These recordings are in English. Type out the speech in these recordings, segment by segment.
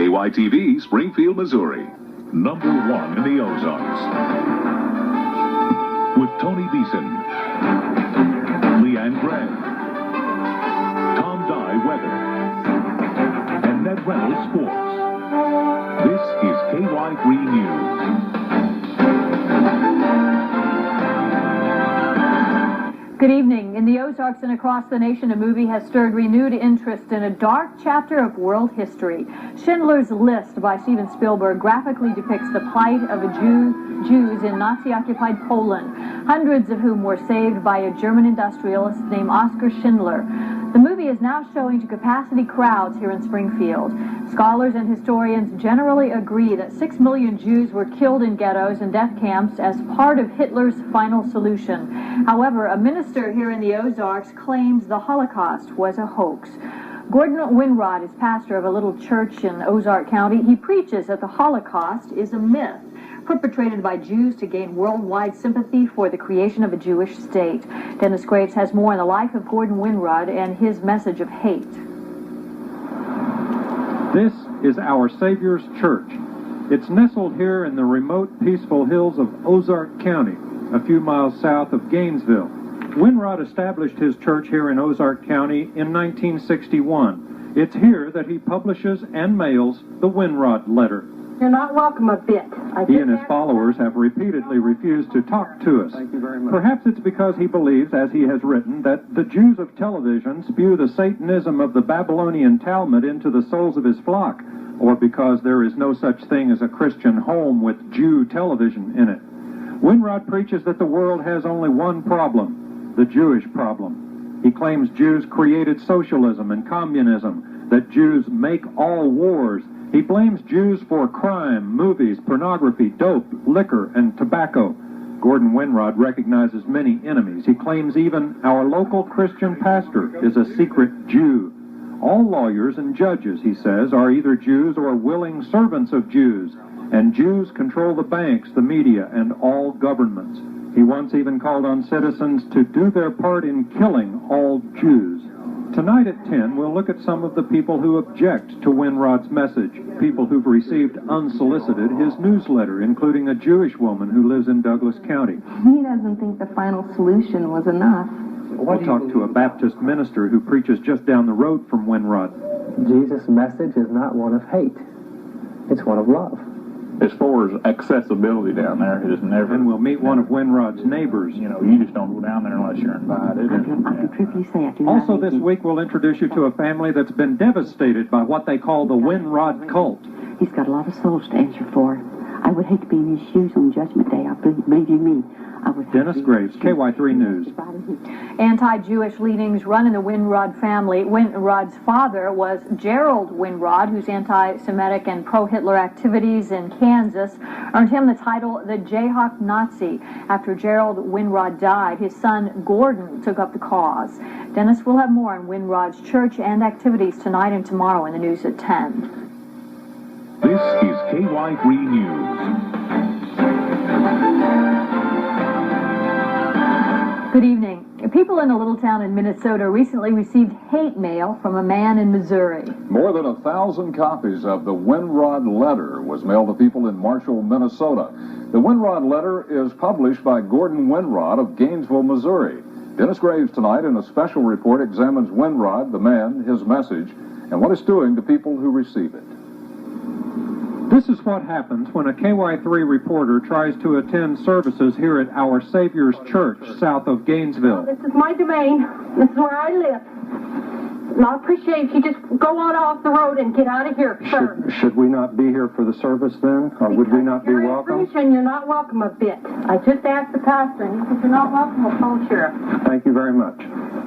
KY3 TV, Springfield, Missouri. Number 1 in the Ozarks. With Tony Beeson, Leanne Gray, Tom Dye Weather, and Ned Reynolds Sports. This is KY3 News. Good evening. In the Ozarks and across the nation, a movie has stirred renewed interest in a dark chapter of world history. Schindler's List by Steven Spielberg graphically depicts the plight of Jews in Nazi-occupied Poland, hundreds of whom were saved by a German industrialist named Oskar Schindler. The movie is now showing to capacity crowds here in Springfield. Scholars and historians generally agree that 6 million Jews were killed in ghettos and death camps as part of Hitler's final solution. However, a minister here in the Ozarks claims the Holocaust was a hoax. Gordon Winrod is pastor of a little church in Ozark County. He preaches that the Holocaust is a myth perpetrated by Jews to gain worldwide sympathy for the creation of a Jewish state. Dennis Graves has more on the life of Gordon Winrod and his message of hate. This is our Savior's Church. It's nestled here in the remote, peaceful hills of Ozark County, a few miles south of Gainesville. Winrod established his church here in Ozark County in 1961. It's here that he publishes and mails the Winrod Letter. You're not welcome a bit. He and his followers have repeatedly refused to talk to us. Thank you very much. Perhaps it's because he believes, as he has written, that the Jews of television spew the Satanism of the Babylonian Talmud into the souls of his flock, or because there is no such thing as a Christian home with Jew television in it. Winrod preaches that the world has only one problem, the Jewish problem. He claims Jews created socialism and communism, that Jews make all wars. He blames Jews for crime, movies, pornography, dope, liquor, and tobacco. Gordon Winrod recognizes many enemies. He claims even our local Christian pastor is a secret Jew. All lawyers and judges, he says, are either Jews or willing servants of Jews, and Jews control the banks, the media, and all governments. He once even called on citizens to do their part in killing all Jews. Tonight at 10, we'll look at some of the people who object to Winrod's message, people who've received unsolicited his newsletter, including a Jewish woman who lives in Douglas County. He doesn't think the final solution was enough. We'll talk to a Baptist minister who preaches just down the road from Winrod. Jesus' message is not one of hate. It's one of love. As far as accessibility down there, it is never... And we'll meet one of Winrod's neighbors. You know, you just don't go down there unless you're invited. I can truthfully say I do not. Also this week, we'll introduce you to a family that's been devastated by what they call the Winrod cult. He's got a lot of souls to answer for. I would hate to be in his shoes on Judgment Day. Believe you me. Dennis Graves, KY3 News. Anti-Jewish leanings run in the Winrod family. Winrod's father was Gerald Winrod, whose anti-Semitic and pro-Hitler activities in Kansas earned him the title the Jayhawk Nazi. After Gerald Winrod died, his son Gordon took up the cause. Dennis will have more on Winrod's church and activities tonight and tomorrow in the news at 10. This is KY3 News. Good evening. People in a little town in Minnesota recently received hate mail from a man in Missouri. More than 1,000 copies of the Winrod Letter was mailed to people in Marshall, Minnesota. The Winrod Letter is published by Gordon Winrod of Gainesville, Missouri. Dennis Graves tonight in a special report examines Winrod, the man, his message, and what it's doing to people who receive it. This is what happens when a KY3 reporter tries to attend services here at Our Savior's Church, south of Gainesville. This is my domain. This is where I live. And I appreciate if you just go on off the road and get out of here, sir. Should we not be here for the service then? Or would we not be welcome? You're not welcome a bit. I just asked the pastor, and he said you're not welcome. We'll call the sheriff. Thank you very much.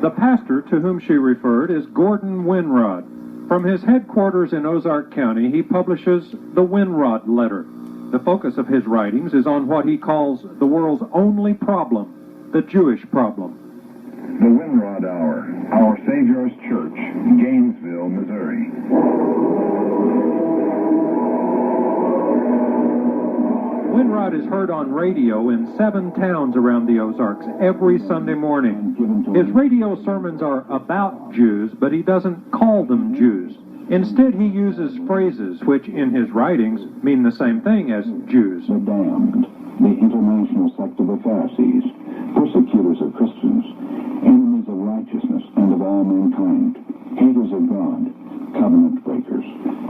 The pastor to whom she referred is Gordon Winrod. From his headquarters in Ozark County, he publishes the Winrod Letter. The focus of his writings is on what he calls the world's only problem, the Jewish problem. The Winrod Hour, Our Savior's Church, Gainesville, Missouri. Winrod is heard on radio in 7 towns around the Ozarks every Sunday morning. His radio sermons are about Jews, but he doesn't call them Jews. Instead, he uses phrases which, in his writings, mean the same thing as Jews. The damned, the international sect of the Pharisees, persecutors of Christians, enemies of righteousness and of all mankind, haters of God, covenant breakers,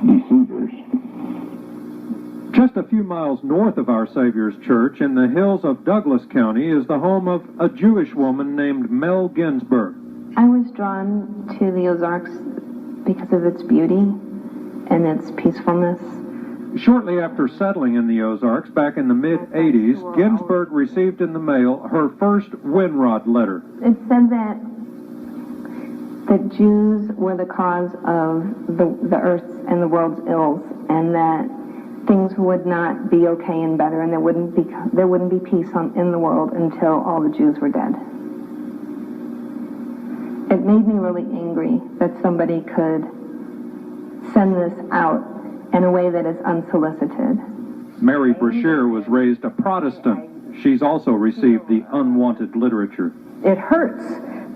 deceivers. Just a few miles north of Our Savior's Church, in the hills of Douglas County, is the home of a Jewish woman named Mel Ginsburg. I was drawn to the Ozarks because of its beauty and its peacefulness. Shortly after settling in the Ozarks back in the mid-'80s, Ginsburg received in the mail her first Winrod letter. It said that Jews were the cause of the earth's and the world's ills, and that things would not be okay and better, and there wouldn't be peace in the world until all the Jews were dead. It made me really angry that somebody could send this out in a way that is unsolicited. Mary Brashear was raised a Protestant. She's also received the unwanted literature. It hurts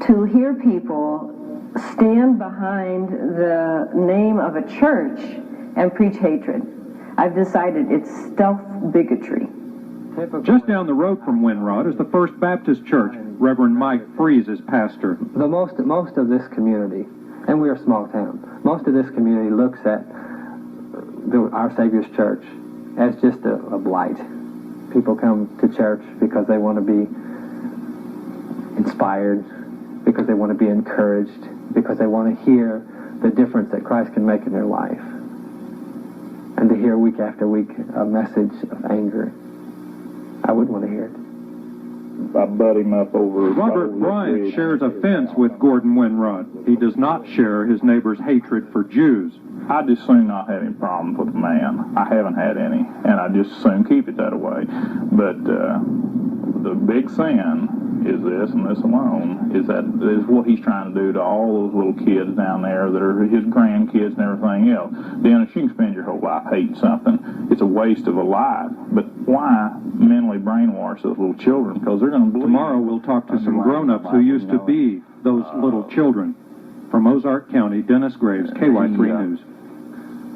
to hear people stand behind the name of a church and preach hatred. I've decided it's stealth bigotry. Just down the road from Winrod is the First Baptist Church. Reverend Mike Freese is pastor. Most of this community, and we're a small town, most of this community looks at Our Savior's Church as just a blight. People come to church because they want to be inspired, because they want to be encouraged, because they want to hear the difference that Christ can make in their life. And to hear week after week a message of anger, I wouldn't want to hear it. I butt him up over... Robert Bryant shares a fence with Gordon Winrod. He does not share his neighbor's hatred for Jews. I just soon not have any problems with the man. I haven't had any, and I just soon keep it that way. But the big sin is this, and this alone, is what he's trying to do to all those little kids down there that are his grandkids and everything else. Dennis, you can spend your whole life hating something. It's a waste of a life. But why mentally brainwash those little children? Because they're going to believe. Tomorrow we'll talk to some grown-ups who used to be those little children. From Ozark County, Dennis Graves, KY3 News.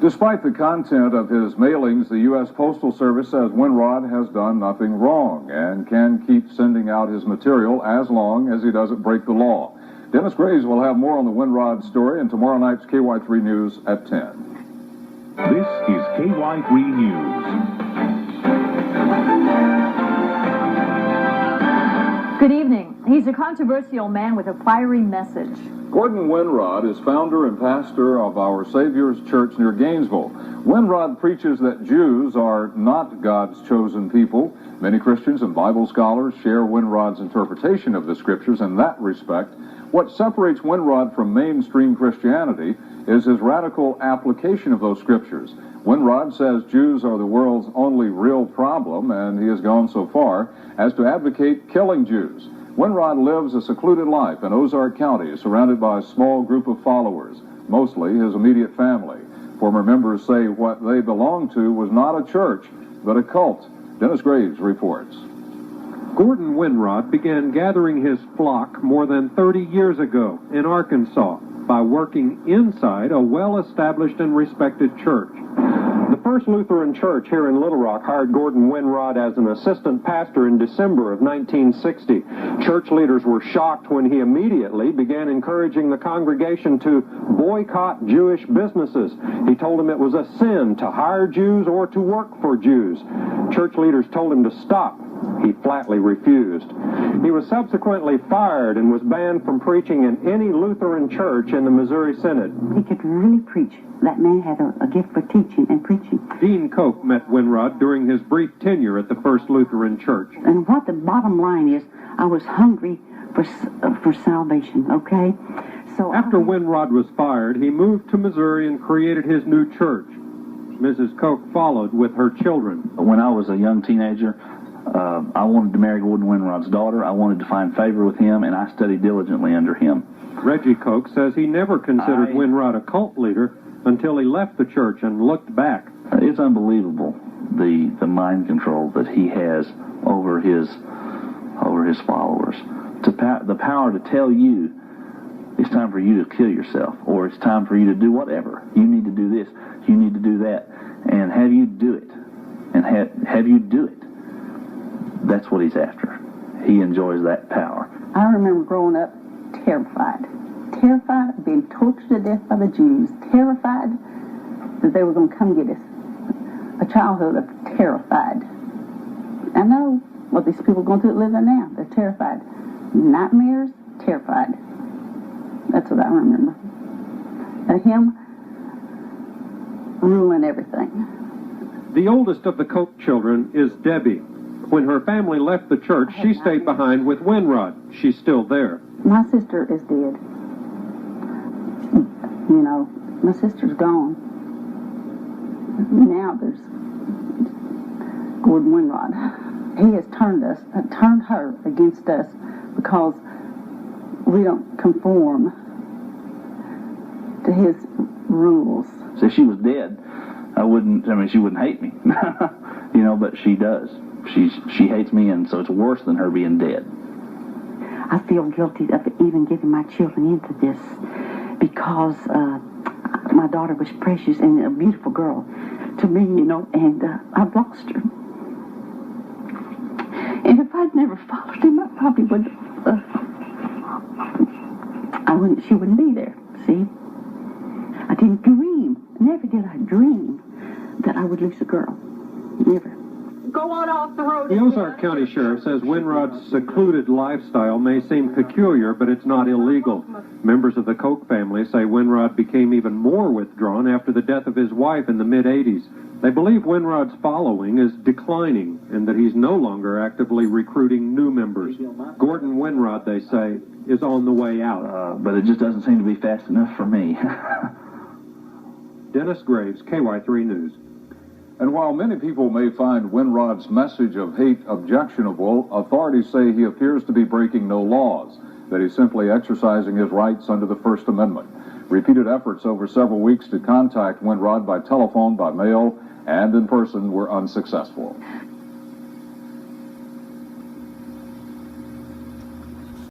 Despite the content of his mailings, the U.S. Postal Service says Winrod has done nothing wrong and can keep sending out his material as long as he doesn't break the law. Dennis Graves will have more on the Winrod story in tomorrow night's KY3 News at 10. This is KY3 News. Good evening. He's a controversial man with a fiery message. Gordon Winrod is founder and pastor of Our Savior's Church near Gainesville. Winrod preaches that Jews are not God's chosen people. Many Christians and Bible scholars share Winrod's interpretation of the Scriptures in that respect. What separates Winrod from mainstream Christianity is his radical application of those Scriptures. Winrod says Jews are the world's only real problem, and he has gone so far as to advocate killing Jews. Winrod lives a secluded life in Ozark County, surrounded by a small group of followers, mostly his immediate family. Former members say what they belonged to was not a church, but a cult. Dennis Graves reports. Gordon Winrod began gathering his flock more than 30 years ago in Arkansas by working inside a well-established and respected church. The First Lutheran Church here in Little Rock hired Gordon Winrod as an assistant pastor in December of 1960. Church leaders were shocked when he immediately began encouraging the congregation to boycott Jewish businesses. He told them it was a sin to hire Jews or to work for Jews. Church leaders told him to stop. He flatly refused. He was subsequently fired and was banned from preaching in any Lutheran church in the Missouri Synod. He could really preach. That man had a gift for teaching and preaching. Dean Koch met Winrod during his brief tenure at the First Lutheran Church. And what the bottom line is, I was hungry for salvation, okay? So after Winrod was fired, he moved to Missouri and created his new church. Mrs. Koch followed with her children. When I was a young teenager, I wanted to marry Gordon Winrod's daughter. I wanted to find favor with him, and I studied diligently under him. Reggie Koch says he never considered Winrod a cult leader until he left the church and looked back. It's unbelievable, the mind control that he has over his followers. The power to tell you it's time for you to kill yourself, or it's time for you to do whatever. You need to do this, you need to do that, and have you do it, and have you do it. That's what he's after. He enjoys that power. I remember growing up terrified of being tortured to death by the Jews, terrified that they were going to come get us. A childhood of terrified. I know what these people are going through living now. They're terrified. Nightmares, terrified. That's what I remember. And him ruling everything. The oldest of the Koch children is Debbie. When her family left the church, she stayed behind with Winrod. She's still there. My sister is dead. You know, my sister's gone. Now there's Gordon Winrod. He has turned her against us because we don't conform to his rules. So if she was dead, she wouldn't hate me. You know, but she does. She hates me, and so it's worse than her being dead. I feel guilty of even getting my children into this because my daughter was precious and a beautiful girl to me, you know, and I've lost her. And if I'd never followed him, I probably would. She wouldn't be there. See, I didn't dream. Never did I dream that I would lose a girl. Never. Go on off the road. The Ozark County Sheriff says Winrod's secluded lifestyle may seem peculiar, but it's not illegal. Members of the Koch family say Winrod became even more withdrawn after the death of his wife in the mid-'80s. They believe Winrod's following is declining and that he's no longer actively recruiting new members. Gordon Winrod, they say, is on the way out. But it just doesn't seem to be fast enough for me. Dennis Graves, KY3 News. And while many people may find Winrod's message of hate objectionable, authorities say he appears to be breaking no laws, that he's simply exercising his rights under the First Amendment. Repeated efforts over several weeks to contact Winrod by telephone, by mail, and in person were unsuccessful.